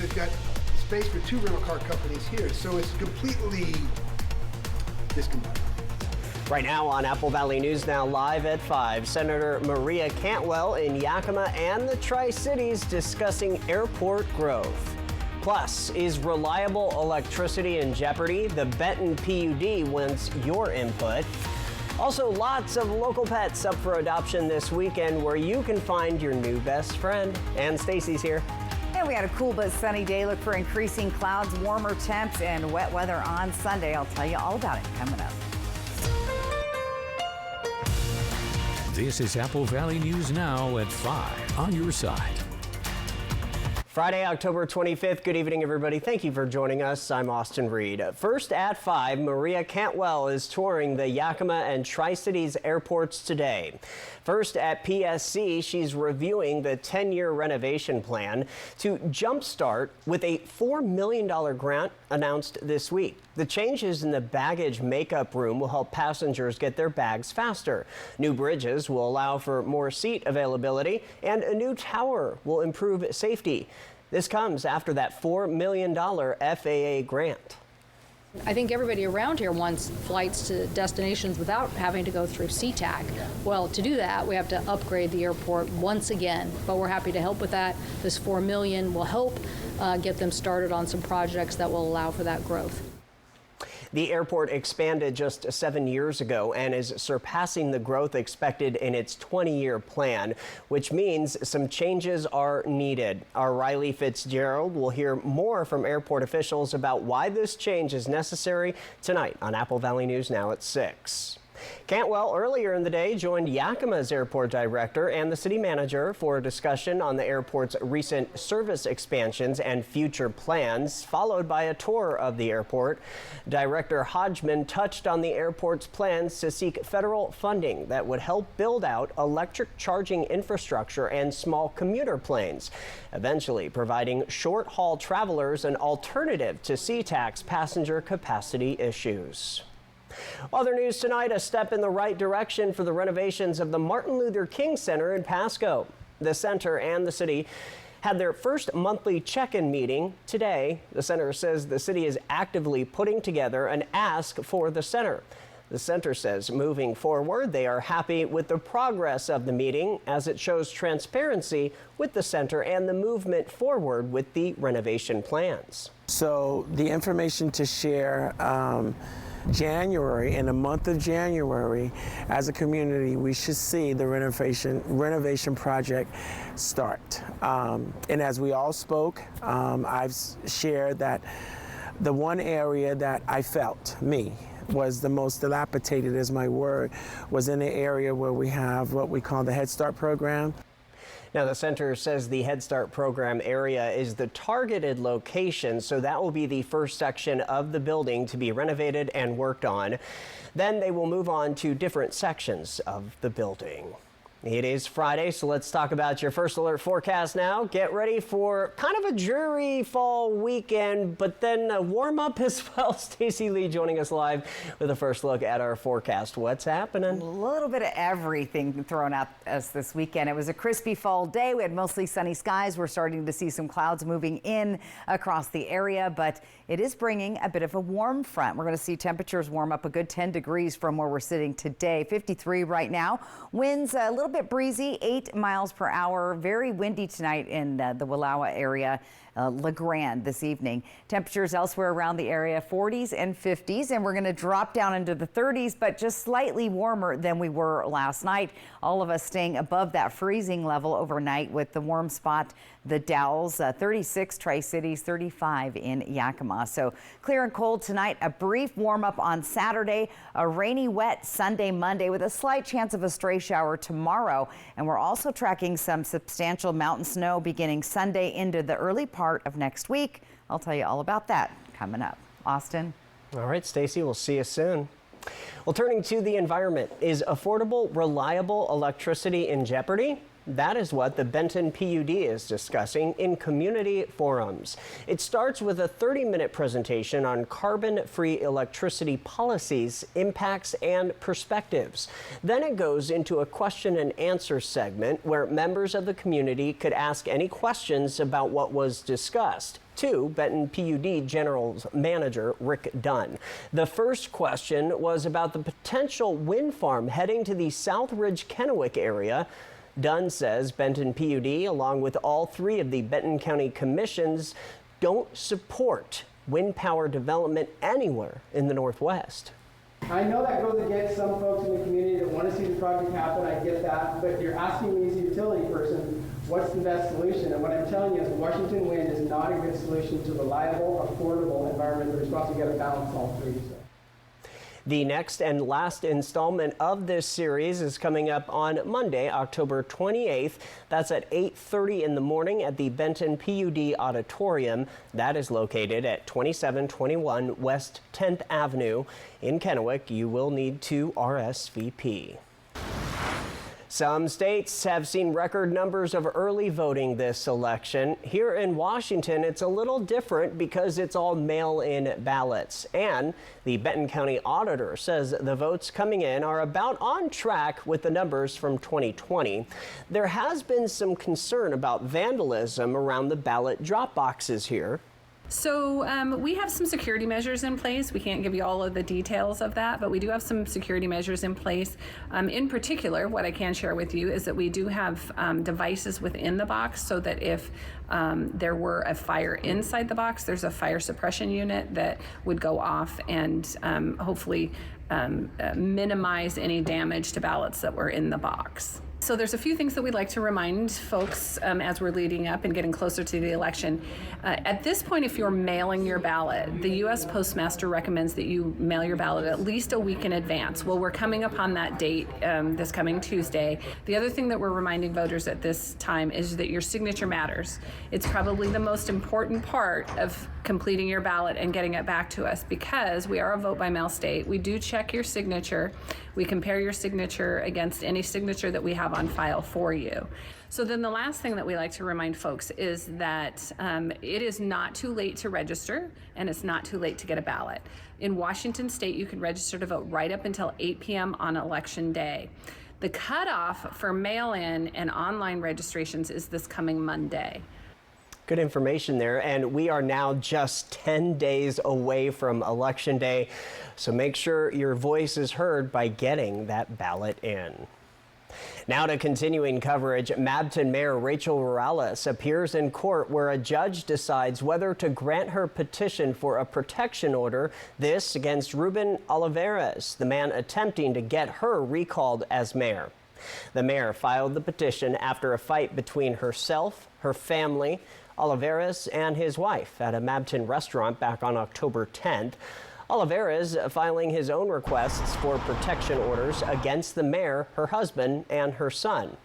they've got space for 2 rental car companies here, so it's completely discombobulated. Right now on Apple Valley News Now live at 5, Senator Maria Cantwell in Yakima and the Tri-Cities discussing airport growth. Plus, is reliable electricity in jeopardy? The Benton PUD wants your input. Also, lots of local pets up for adoption this weekend where you can find your new best friend. And Stacy's here. And we had a cool but sunny day. Look for increasing clouds, warmer temps, and wet weather on Sunday. I'll tell you all about it coming up. This is Apple Valley News Now at 5 on your side. Friday, October 25th. Good evening, everybody. Thank you for joining us. I'm Austin Reed. First at 5, Maria Cantwell is touring the Yakima and Tri-Cities airports today. First at PSC, she's reviewing the 10-year renovation plan to jumpstart with a $4 million grant announced this week. The changes in the baggage makeup room will help passengers get their bags faster. New bridges will allow for more seat availability, and a new tower will improve safety. This comes after that $4 million FAA grant. I think everybody around here wants flights to destinations without having to go through SeaTac. Well, to do that, we have to upgrade the airport once again, but we're happy to help with that. This $4 million will help get them started on some projects that will allow for that growth. The airport expanded just 7 years ago and is surpassing the growth expected in its 20-year plan, which means some changes are needed. Our Riley Fitzgerald will hear more from airport officials about why this change is necessary tonight on Apple Valley News Now at 6. Cantwell earlier in the day joined Yakima's airport director and the city manager for a discussion on the airport's recent service expansions and future plans, followed by a tour of the airport. Director Hodgman touched on the airport's plans to seek federal funding that would help build out electric charging infrastructure and small commuter planes, eventually providing short-haul travelers an alternative to SeaTac's passenger capacity issues. Other news tonight, a step in the right direction for the renovations of the Martin Luther King Center in Pasco. The center and the city had their first monthly check-in meeting today. The center says the city is actively putting together an ask for the center. The center says moving forward, they are happy with the progress of the meeting as it shows transparency with the center and the movement forward with the renovation plans. So the information to share, January, in the month of January, as a community, we should see the renovation project start. And as we all spoke, I've shared that the one area that I felt, was the most dilapidated, is my word, was in the area where we have what we call the Head Start program. Now, the center says the Head Start program area is the targeted location, so that will be the first section of the building to be renovated and worked on. Then they will move on to different sections of the building. It is Friday, so let's talk about your first alert forecast now. Get ready for kind of a dreary fall weekend, but then a warm up as well. Stacy Lee joining us live with a first look at our forecast. What's happening? A little bit of everything thrown at us this weekend. It was a crispy fall day. We had mostly sunny skies. We're starting to see some clouds moving in across the area, but it is bringing a bit of a warm front. We're going to see temperatures warm up a good 10 degrees from where we're sitting today. 53 right now. Winds a little bit breezy, 8 miles per hour. Very windy tonight in the Wallowa area. La Grande this evening. Temperatures elsewhere around the area 40s and 50s, and we're going to drop down into the 30s, but just slightly warmer than we were last night. All of us staying above that freezing level overnight with the warm spot, the Dalles, 36 Tri-Cities, 35 in Yakima. So clear and cold tonight, a brief warm up on Saturday, a rainy, wet Sunday, Monday with a slight chance of a stray shower tomorrow. And we're also tracking some substantial mountain snow beginning Sunday into the early part of next week. I'll tell you all about that coming up. Austin. All right, Stacy, we'll see you soon. Well, turning to the environment, is affordable, reliable electricity in jeopardy? That is what the Benton PUD is discussing in community forums. It starts with a 30-minute presentation on carbon-free electricity policies, impacts, and perspectives. Then it goes into a question and answer segment where members of the community could ask any questions about what was discussed to Benton PUD General Manager Rick Dunn. The first question was about the potential wind farm heading to the Southridge Kennewick area. Dunn says Benton PUD, along with all three of the Benton County commissions, don't support wind power development anywhere in the Northwest. I know that goes against some folks in the community that want to see the project happen. I get that, but you're asking me as a utility person, what's the best solution? And what I'm telling you is Washington Wind is not a good solution to reliable, affordable environment. We're supposed to get a balance all three. So. The next and last installment of this series is coming up on Monday, October 28th. That's at 8:30 in the morning at the Benton PUD Auditorium. That is located at 2721 West 10th Avenue in Kennewick. You will need to RSVP. Some states have seen record numbers of early voting this election. Here in Washington, it's a little different because it's all mail-in ballots. And the Benton County Auditor says the votes coming in are about on track with the numbers from 2020. There has been some concern about vandalism around the ballot drop boxes here. So we have some security measures in place. We can't give you all of the details of that, but we do have some security measures in place. In particular, what I can share with you is that we do have devices within the box so that if there were a fire inside the box, there's a fire suppression unit that would go off and hopefully minimize any damage to ballots that were in the box. So there's a few things that we'd like to remind folks as we're leading up and getting closer to the election. At this point, if you're mailing your ballot, the U.S. Postmaster recommends that you mail your ballot at least a week in advance. Well, we're coming up on that date this coming Tuesday. The other thing that we're reminding voters at this time is that your signature matters. It's probably the most important part of completing your ballot and getting it back to us because we are a vote by mail state. We do check your signature. We compare your signature against any signature that we have on file for you. So then the last thing that we like to remind folks is that it is not too late to register and it's not too late to get a ballot. In Washington State, you can register to vote right up until 8 p.m. on Election Day. The cutoff for mail-in and online registrations is this coming Monday. Good information there, and we are now just 10 days away from Election Day, so make sure your voice is heard by getting that ballot in. Now to continuing coverage, Mabton Mayor Rachel Morales appears in court where a judge decides whether to grant her petition for a protection order, this against Ruben Olivares, the man attempting to get her recalled as mayor. The mayor filed the petition after a fight between herself, her family, Olivares, and his wife at a Mabton restaurant back on October 10th. Olivares filing his own requests for protection orders against the mayor, her husband, and her son.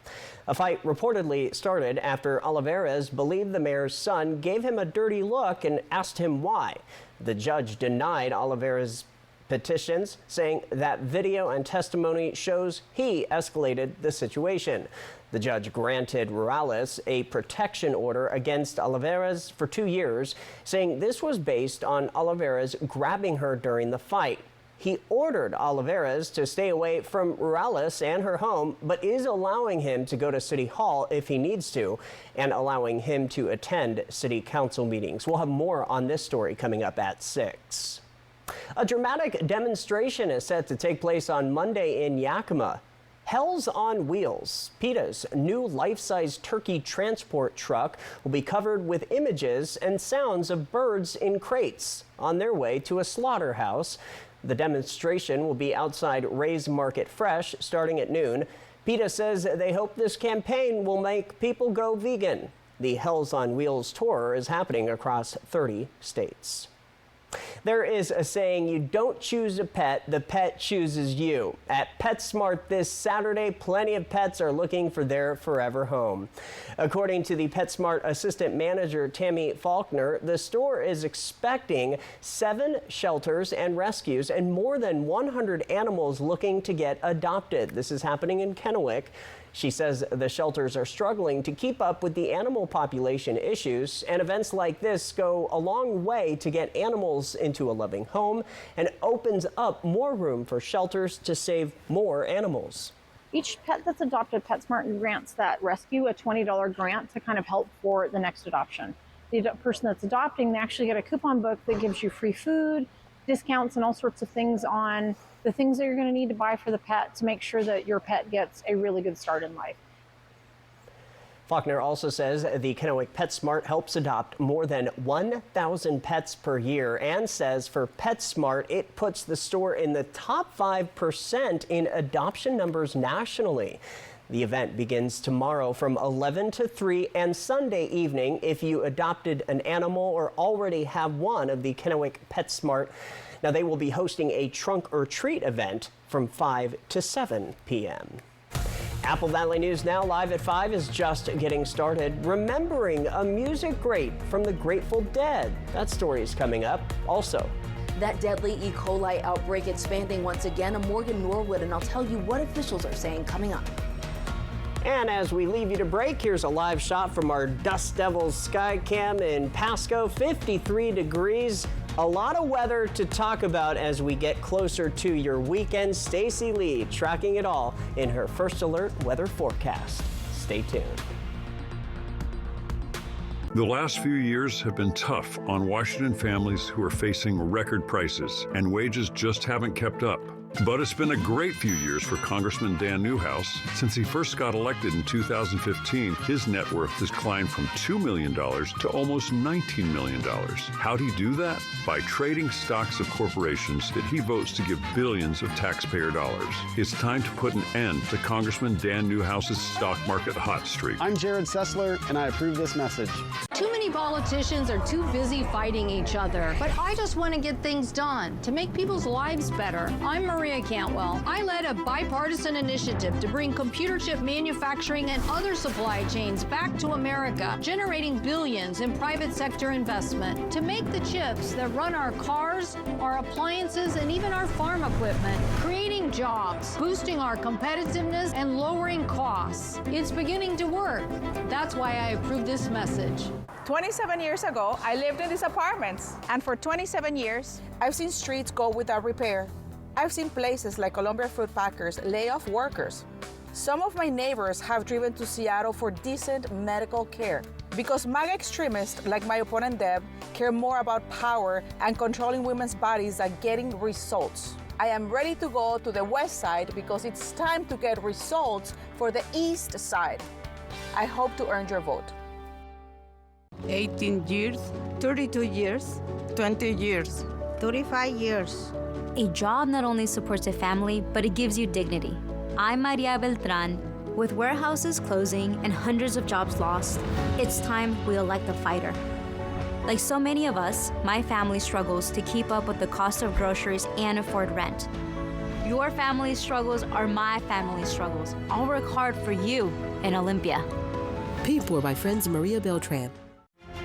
A fight reportedly started after Olivares believed the mayor's son gave him a dirty look and asked him why. The judge denied Olivares' petitions, saying that video and testimony shows he escalated the situation. The judge granted Morales a protection order against Olivares for 2 years, saying this was based on Olivares grabbing her during the fight. He ordered Olivares to stay away from Morales and her home, but is allowing him to go to City Hall if he needs to, and allowing him to attend city council meetings. We'll have more on this story coming up at 6. A dramatic demonstration is set to take place on Monday in Yakima. Hells on Wheels, PETA's new life-size turkey transport truck, will be covered with images and sounds of birds in crates on their way to a slaughterhouse. The demonstration will be outside Ray's Market Fresh starting at noon. PETA says they hope this campaign will make people go vegan. The Hells on Wheels tour is happening across 30 states. There is a saying, you don't choose a pet, the pet chooses you. At PetSmart this Saturday, plenty of pets are looking for their forever home. According to the PetSmart assistant manager, Tammy Faulkner, the store is expecting 7 shelters and rescues and more than 100 animals looking to get adopted. This is happening in Kennewick. She says the shelters are struggling to keep up with the animal population issues, and events like this go a long way to get animals into a loving home and opens up more room for shelters to save more animals. Each pet that's adopted, PetSmart grants that rescue a $20 grant to kind of help for the next adoption. The person that's adopting, they actually get a coupon book that gives you free food, discounts, and all sorts of things on the things that you're going to need to buy for the pet to make sure that your pet gets a really good start in life. Faulkner also says the Kennewick PetSmart helps adopt more than 1,000 pets per year and says for PetSmart, it puts the store in the top 5% in adoption numbers nationally. The event begins tomorrow from 11 to 3 and Sunday evening if you adopted an animal or already have one of the Kennewick PetSmart. Now, they will be hosting a trunk or treat event from 5 to 7 p.m. Apple Valley News Now live at 5 is just getting started. Remembering a music great from the Grateful Dead. That story is coming up. Also, that deadly E. coli outbreak expanding once again. I'm Morgan Norwood, and I'll tell you what officials are saying coming up. and as we leave you to break, here's a live shot from our Dust Devils sky cam in Pasco. 53 degrees. A lot of weather to talk about as we get closer to your weekend. Stacy Lee tracking it all in her First Alert weather forecast. Stay tuned. The last few years have been tough on Washington families who are facing record prices, and wages just haven't kept up. But it's been a great few years for Congressman Dan Newhouse. Since he first got elected in 2015, his net worth has climbed from $2 million to almost $19 million. How'd he do that? By trading stocks of corporations that he votes to give billions of taxpayer dollars. It's time to put an end to Congressman Dan Newhouse's stock market hot streak. I'm Jared Sessler, and I approve this message. Too many politicians are too busy fighting each other, but I just want to get things done to make people's lives better. I'm Maria Cantwell. I led a bipartisan initiative to bring computer chip manufacturing and other supply chains back to America, generating billions in private sector investment to make the chips that run our cars, our appliances, and even our farm equipment, creating jobs, boosting our competitiveness, and lowering costs. It's beginning to work. That's why I approve this message. 27 years ago, I lived in these apartments, and for 27 years, I've seen streets go without repair. I've seen places like Columbia Fruit Packers lay off workers. Some of my neighbors have driven to Seattle for decent medical care because MAGA extremists like my opponent Deb care more about power and controlling women's bodies than getting results. I am ready to go to the west side because it's time to get results for the east side. I hope to earn your vote. 18 years, 32 years, 20 years, 35 years. A job not only supports a family, but it gives you dignity. I'm Maria Beltran. With warehouses closing and hundreds of jobs lost, it's time we elect a fighter. Like so many of us, my family struggles to keep up with the cost of groceries and afford rent. Your family's struggles are my family's struggles. I'll work hard for you in Olympia. Paid for by friends Maria Beltran.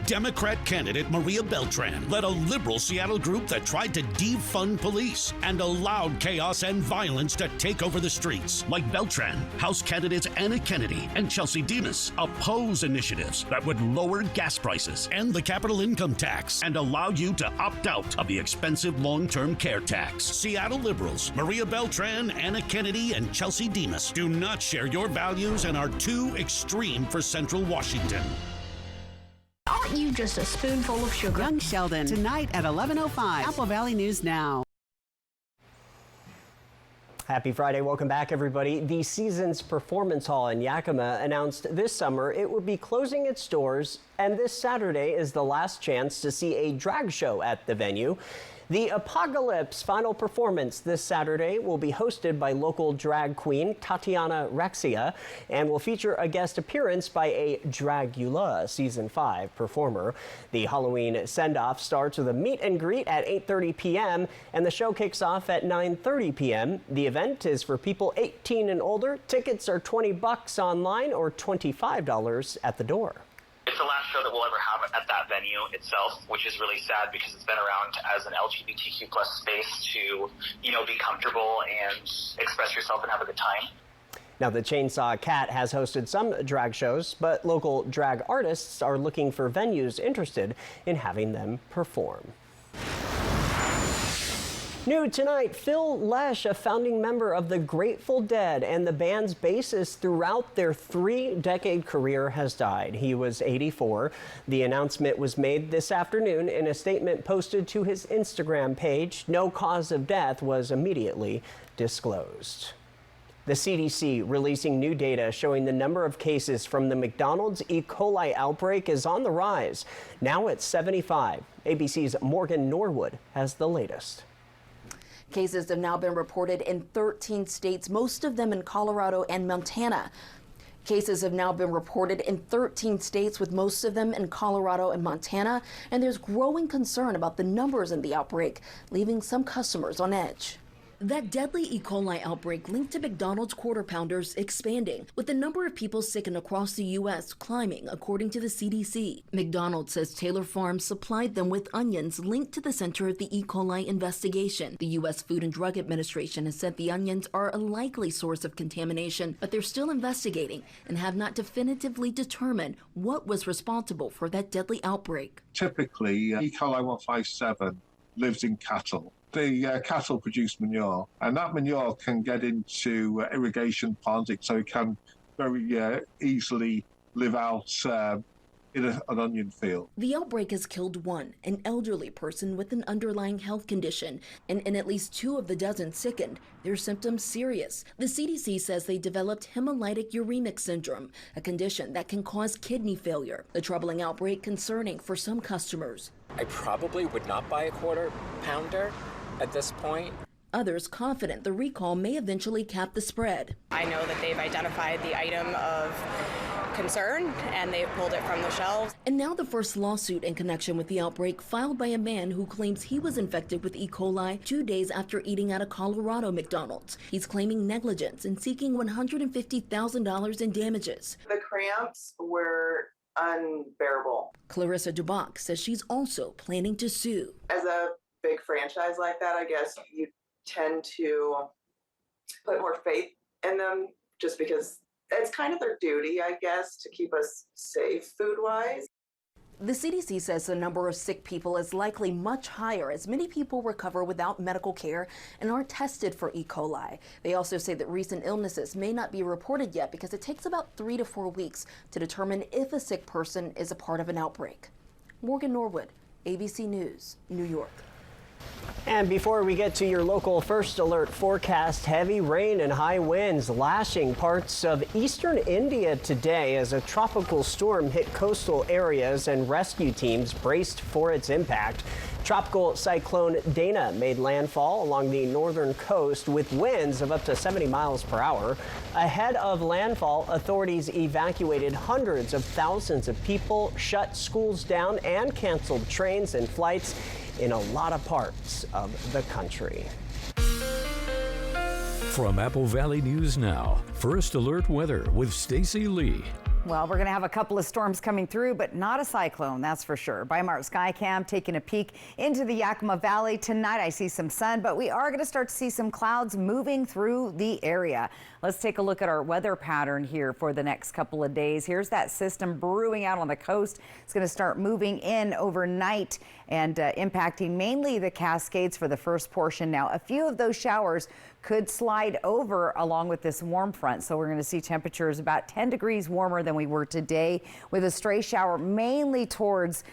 Democrat candidate Maria Beltran led a liberal Seattle group that tried to defund police and allowed chaos and violence to take over the streets. Like Beltran, House candidates Anna Kennedy and Chelsea Demas oppose initiatives that would lower gas prices, end the capital income tax, and allow you to opt out of the expensive long-term care tax. Seattle liberals Maria Beltran, Anna Kennedy, and Chelsea Demas do not share your values and are too extreme for Central Washington. Aren't you just a spoonful of sugar? Young Sheldon, tonight at 11:05. Apple Valley News Now. Happy Friday. Welcome back, everybody. The Seasons Performance Hall in Yakima announced this summer it would be closing its doors, and this Saturday is the last chance to see a drag show at the venue. The Apocalypse final performance this Saturday will be hosted by local drag queen Tatiana Rexia and will feature a guest appearance by a Dragula Season 5 performer. The Halloween send-off starts with a meet and greet at 8:30 p.m. and the show kicks off at 9:30 p.m. The event is for people 18 and older. Tickets are $20 online or $25 at the door. It's the last show that we'll ever have at that venue itself, which is really sad because it's been around as an LGBTQ+ space to, be comfortable and express yourself and have a good time. Now, the Chainsaw Cat has hosted some drag shows, but local drag artists are looking for venues interested in having them perform. New tonight, Phil Lesh, a founding member of the Grateful Dead and the band's bassist throughout their 3-decade career, has died. He was 84. The announcement was made this afternoon in a statement posted to his Instagram page. No cause of death was immediately disclosed. The CDC releasing new data showing the number of cases from the McDonald's E. coli outbreak is on the rise, now at 75. ABC's Morgan Norwood has the latest. Cases have now been reported in 13 states, most of them in Colorado and Montana. Cases have now been reported in 13 states, with most of them in Colorado and Montana, and there's growing concern about the numbers in the outbreak, leaving some customers on edge. That deadly E. coli outbreak linked to McDonald's Quarter Pounders expanding, with the number of people sickened across the U.S. climbing, according to the CDC. McDonald's says Taylor Farms supplied them with onions linked to the center of the E. coli investigation. The U.S. Food and Drug Administration has said the onions are a likely source of contamination, but they're still investigating and have not definitively determined what was responsible for that deadly outbreak. Typically, E. coli 157 lives in cattle. The cattle produce manure, and that manure can get into irrigation ponds, so it can very easily live out in an onion field. The outbreak has killed one, an elderly person with an underlying health condition, and in at least 2 of the dozen sickened, their symptoms serious. The CDC says they developed hemolytic uremic syndrome, a condition that can cause kidney failure. The troubling outbreak concerning for some customers. I probably would not buy a Quarter Pounder at this point. Others confident the recall may eventually cap the spread. I know that they've identified the item of concern and they've pulled it from the shelves. And now the first lawsuit in connection with the outbreak, filed by a man who claims he was infected with E. coli 2 days after eating at a Colorado McDonald's. He's claiming negligence and seeking $150,000 in damages. The cramps were unbearable. Clarissa Dubach says she's also planning to sue. As a big franchise like that, I guess you tend to put more faith in them just because it's kind of their duty, I guess, to keep us safe food-wise. The CDC says the number of sick people is likely much higher as many people recover without medical care and aren't tested for E. coli. They also say that recent illnesses may not be reported yet because it takes about 3 to 4 weeks to determine if a sick person is a part of an outbreak. Morgan Norwood, ABC News, New York. And before we get to your local first alert forecast, heavy rain and high winds lashing parts of eastern India today as a tropical storm hit coastal areas and rescue teams braced for its impact. Tropical cyclone Dana made landfall along the northern coast with winds of up to 70 miles per hour. Ahead of landfall, authorities evacuated hundreds of thousands of people, shut schools down, and canceled trains and flights in a lot of parts of the country. From Apple Valley News Now, First Alert Weather with Stacy Lee. Well, we're going to have a couple of storms coming through, but not a cyclone, that's for sure. Bi-Mart Skycam taking a peek into the Yakima Valley. Tonight, I see some sun, but we are going to start to see some clouds moving through the area. Let's take a look at our weather pattern here for the next couple of days. Here's that system brewing out on the coast. It's going to start moving in overnight and impacting mainly the Cascades for the first portion. Now, a few of those showers could slide over along with this warm front. So we're going to see temperatures about 10 degrees warmer than we were today, with a stray shower mainly towards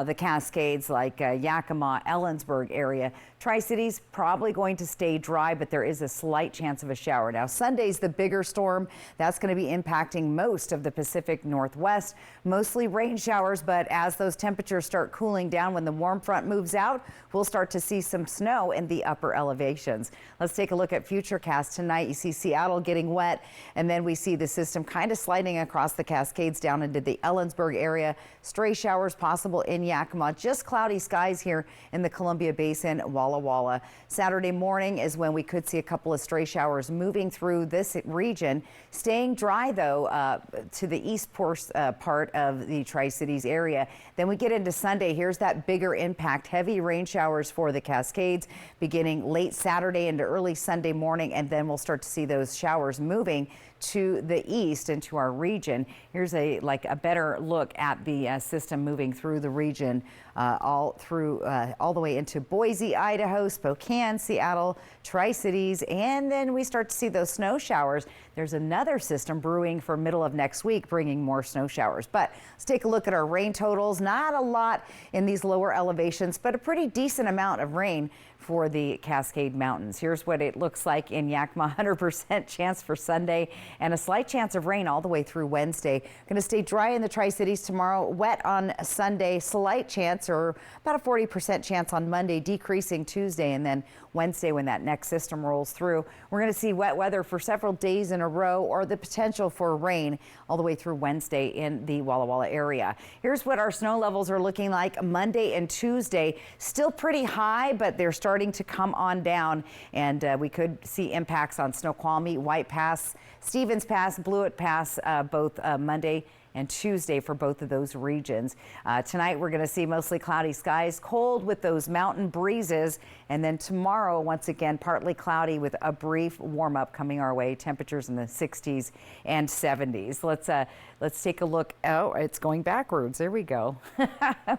the Cascades, like Yakima, Ellensburg area. Tri-Cities probably going to stay dry, but there is a slight chance of a shower. Now, Sunday's the bigger storm. That's going to be impacting most of the Pacific Northwest. Mostly rain showers, but as those temperatures start cooling down when the warm front moves out, we'll start to see some snow in the upper elevations. Let's take a look at Futurecast tonight. You see Seattle getting wet, and then we see the system kind of sliding across the Cascades down into the Ellensburg area. Stray showers possible in Yakima. Just cloudy skies here in the Columbia Basin, Walla Walla. Saturday morning is when we could see a couple of stray showers moving through this region. Staying dry, though, to the east part of the Tri-Cities area. Then we get into Sunday. Here's that bigger impact. Heavy rain showers for the Cascades beginning late Saturday into early Sunday morning, and then we'll start to see those showers moving to the east into our region. Here's a better look at the system moving through the region, all the way into Boise, Idaho, Spokane, Seattle, Tri-Cities, and then we start to see those snow showers. There's another system brewing for middle of next week, bringing more snow showers. But let's take a look at our rain totals. Not a lot in these lower elevations, but a pretty decent amount of rain for the Cascade Mountains. Here's what it looks like in Yakima. 100% chance for Sunday and a slight chance of rain all the way through Wednesday. Going to stay dry in the Tri-Cities tomorrow, wet on Sunday, slight chance or about a 40% chance on Monday, decreasing Tuesday, and then Wednesday when that next system rolls through. We're going to see wet weather for several days in a row, or the potential for rain all the way through Wednesday in the Walla Walla area. Here's what our snow levels are looking like Monday and Tuesday. Still pretty high, but they're starting to come on down, and we could see impacts on Snoqualmie, White Pass, Stevens Pass, Blewett Pass, both Monday and Tuesday for both of those regions. Tonight we're going to see mostly cloudy skies, cold with those mountain breezes, and then tomorrow once again partly cloudy with a brief warm up coming our way. Temperatures in the 60s and 70s. Let's take a look. Oh, it's going backwards. There we go.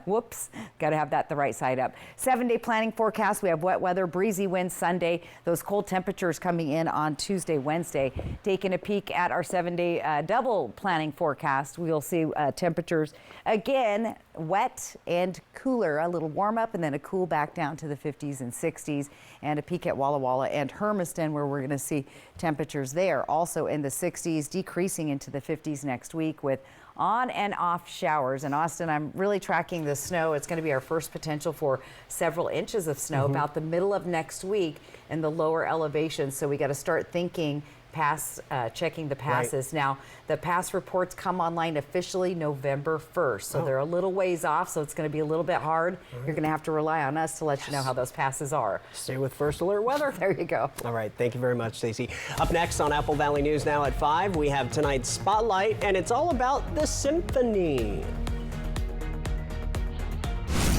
Whoops. Got to have that the right side up. 7-day planning forecast. We have wet weather, breezy winds Sunday. Those cold temperatures coming in on Tuesday, Wednesday. Taking a peek at our 7-day double planning forecast. We'll see temperatures again wet and cooler, a little warm up and then a cool back down to the 50s and 60s, and a peek at Walla Walla and Hermiston, where we're going to see temperatures there also in the 60s, decreasing into the 50s next week with on and off showers. In Austin, I'm really tracking the snow. It's going to be our first potential for several inches of snow about the middle of next week in the lower elevations. So we got to start thinking checking the passes. Right. Now, the pass reports come online officially November 1st, so they're a little ways off, so it's going to be a little bit hard. Right. You're going to have to rely on us to let you know how those passes are. Stay with First Alert Weather. There you go. All right, thank you very much, Stacey. Up next on Apple Valley News Now at 5, we have tonight's Spotlight, and it's all about the symphony.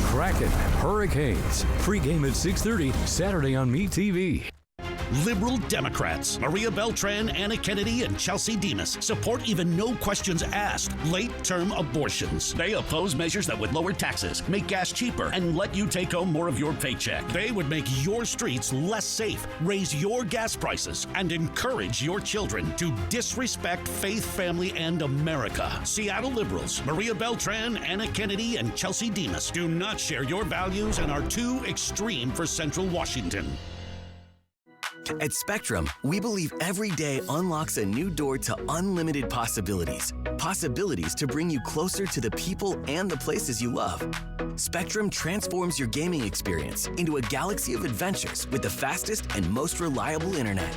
Kraken, Hurricanes. Pre-game at 6:30, Saturday on MeTV. Liberal Democrats Maria Beltran, Anna Kennedy, and Chelsea Demas support even no questions asked late-term abortions. They oppose measures that would lower taxes, make gas cheaper, and let you take home more of your paycheck. They would make your streets less safe, raise your gas prices, and encourage your children to disrespect faith, family, and America. Seattle liberals Maria Beltran, Anna Kennedy, and Chelsea Demas do not share your values and are too extreme for Central Washington. At Spectrum, we believe every day unlocks a new door to unlimited possibilities. Possibilities to bring you closer to the people and the places you love. Spectrum transforms your gaming experience into a galaxy of adventures with the fastest and most reliable internet.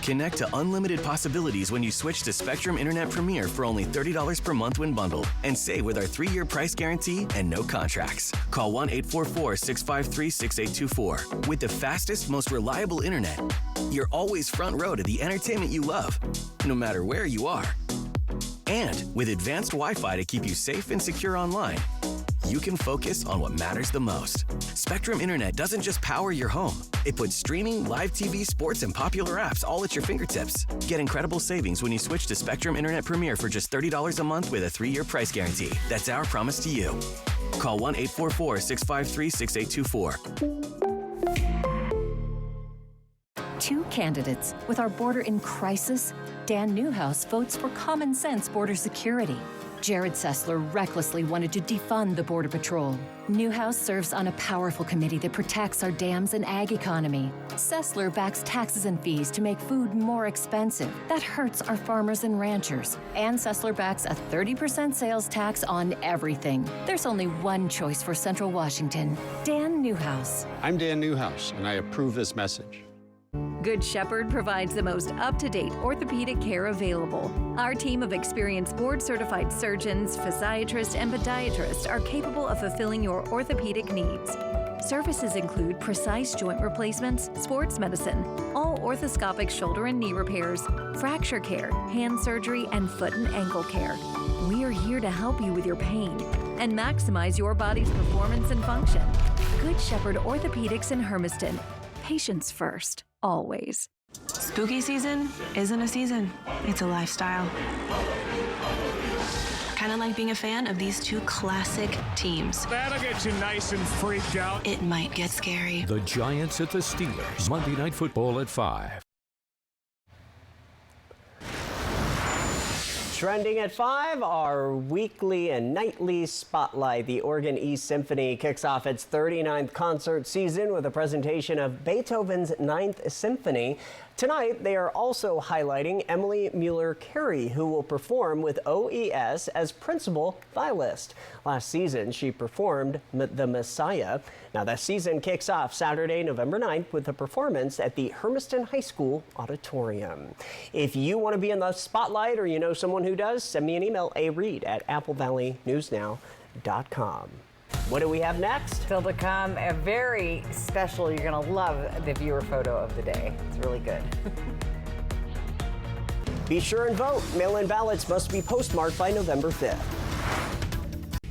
Connect to unlimited possibilities when you switch to Spectrum Internet Premier for only $30 per month when bundled, and save with our 3-year price guarantee and no contracts. Call 1-844-653-6824. With the fastest, most reliable internet, you're always front row to the entertainment you love, no matter where you are. And with advanced Wi-Fi to keep you safe and secure online, you can focus on what matters the most. Spectrum Internet doesn't just power your home. It puts streaming, live TV, sports, and popular apps all at your fingertips. Get incredible savings when you switch to Spectrum Internet Premier for just $30 a month with a 3-year price guarantee. That's our promise to you. Call 1-844-653-6824. 2 candidates. With our border in crisis, Dan Newhouse votes for common sense border security. Jared Sessler recklessly wanted to defund the Border Patrol. Newhouse serves on a powerful committee that protects our dams and ag economy. Sessler backs taxes and fees to make food more expensive. That hurts our farmers and ranchers. And Sessler backs a 30% sales tax on everything. There's only one choice for Central Washington: Dan Newhouse. I'm Dan Newhouse, and I approve this message. Good Shepherd provides the most up-to-date orthopedic care available. Our team of experienced board-certified surgeons, physiatrists, and podiatrists are capable of fulfilling your orthopedic needs. Services include precise joint replacements, sports medicine, all orthoscopic shoulder and knee repairs, fracture care, hand surgery, and foot and ankle care. We are here to help you with your pain and maximize your body's performance and function. Good Shepherd Orthopedics in Hermiston. Patients first, always. Spooky season isn't a season, it's a lifestyle. Kind of like being a fan of these two classic teams. That'll get you nice and freaked out. It might get scary. The Giants at the Steelers. Monday Night Football at 5. Trending at 5, our weekly and nightly spotlight. The Oregon East Symphony kicks off its 39th concert season with a presentation of Beethoven's Ninth Symphony. Tonight, they are also highlighting Emily Mueller-Carey, who will perform with OES as principal violist. Last season, she performed The Messiah. Now, the season kicks off Saturday, November 9th with a performance at the Hermiston High School Auditorium. If you want to be in the spotlight or you know someone who does, send me an email, areed@applevalley.newsnow.com. What do we have next? Still to come, a very special, you're going to love the viewer photo of the day. It's really good. Be sure and vote. Mail-in ballots must be postmarked by November 5th.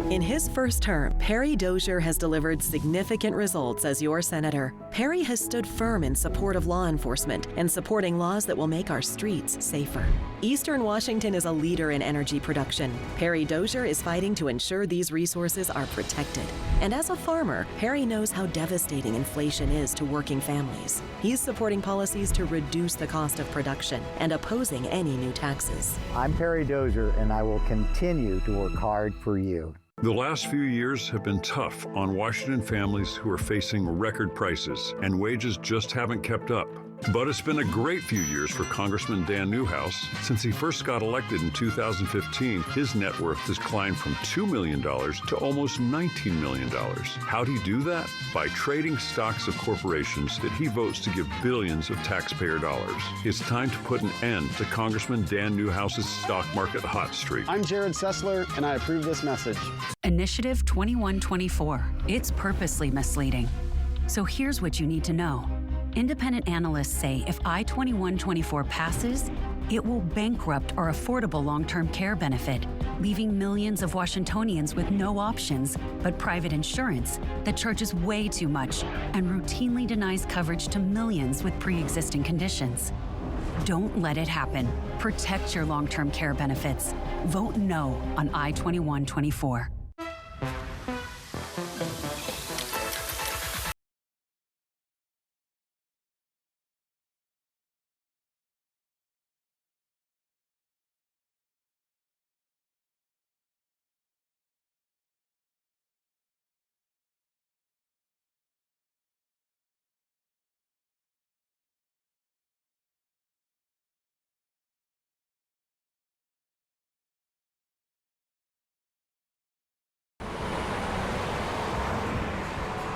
In his first term, Perry Dozier has delivered significant results as your senator. Perry has stood firm in support of law enforcement and supporting laws that will make our streets safer. Eastern Washington is a leader in energy production. Perry Dozier is fighting to ensure these resources are protected. And as a farmer, Perry knows how devastating inflation is to working families. He's supporting policies to reduce the cost of production and opposing any new taxes. I'm Perry Dozier, and I will continue to work hard for you. The last few years have been tough on Washington families who are facing record prices, and wages just haven't kept up. But it's been a great few years for Congressman Dan Newhouse. Since he first got elected in 2015, his net worth has climbed from $2 million to almost $19 million. How'd he do that? By trading stocks of corporations that he votes to give billions of taxpayer dollars. It's time to put an end to Congressman Dan Newhouse's stock market hot streak. I'm Jared Sessler, and I approve this message. Initiative 2124. It's purposely misleading. So here's what you need to know. Independent analysts say if I-2124 passes, it will bankrupt our affordable long-term care benefit, leaving millions of Washingtonians with no options but private insurance that charges way too much and routinely denies coverage to millions with pre-existing conditions. Don't let it happen. Protect your long-term care benefits. Vote no on I-2124.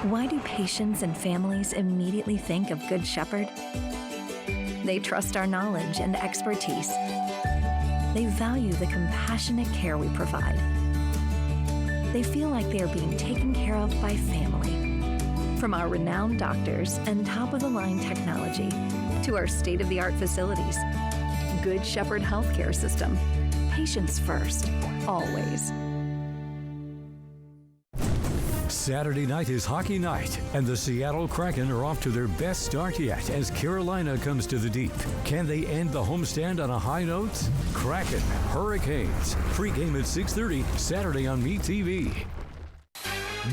Why do patients and families immediately think of Good Shepherd? They trust our knowledge and expertise. They value the compassionate care we provide. They feel like they are being taken care of by family. From our renowned doctors and top-of-the-line technology to our state-of-the-art facilities, Good Shepherd Healthcare System. Patients first, always. Saturday night is hockey night, and the Seattle Kraken are off to their best start yet as Carolina comes to the deep. Can they end the homestand on a high note? Kraken, Hurricanes. Pre-game at 6:30, Saturday on MeTV.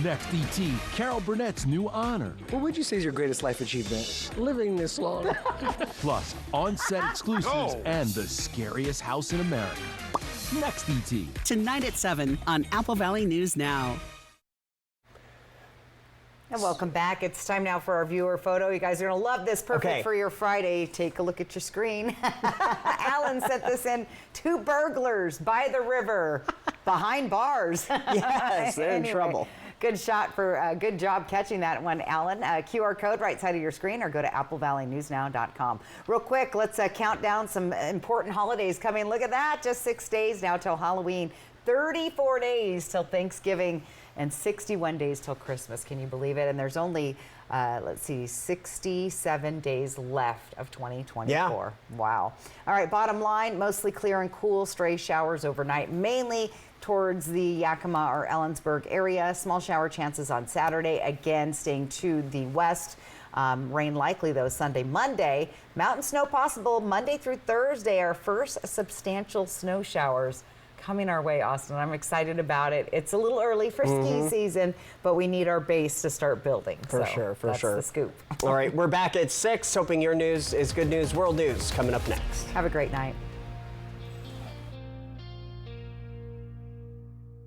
Next ET, Carol Burnett's new honor. What would you say is your greatest life achievement? Living this long. Plus, on-set exclusives and the scariest house in America. Next ET. Tonight at 7 on Apple Valley News Now. And welcome back. It's time now for our viewer photo. You guys are going to love this. Perfect for your Friday. Take a look at your screen. Alan sent this in. 2 burglars by the river, behind bars. Yes, they're in trouble. Good shot for good job catching that one, Alan. QR code right side of your screen, or go to applevalleynewsnow.com. Real quick, let's count down some important holidays coming. Look at that. Just 6 days now till Halloween. 34 days till Thanksgiving. And 61 days till Christmas. Can you believe it? And there's only, 67 days left of 2024. Yeah. Wow. All right, bottom line, mostly clear and cool, stray showers overnight, mainly towards the Yakima or Ellensburg area. Small shower chances on Saturday, again staying to the west. Rain likely, though, Sunday, Monday. Mountain snow possible Monday through Thursday. Our first substantial snow showers coming our way, Austin. I'm excited about it. It's a little early for ski season, but we need our base to start building. For sure. That's the scoop. All right, we're back at 6. Hoping your news is good news. World News coming up next. Have a great night.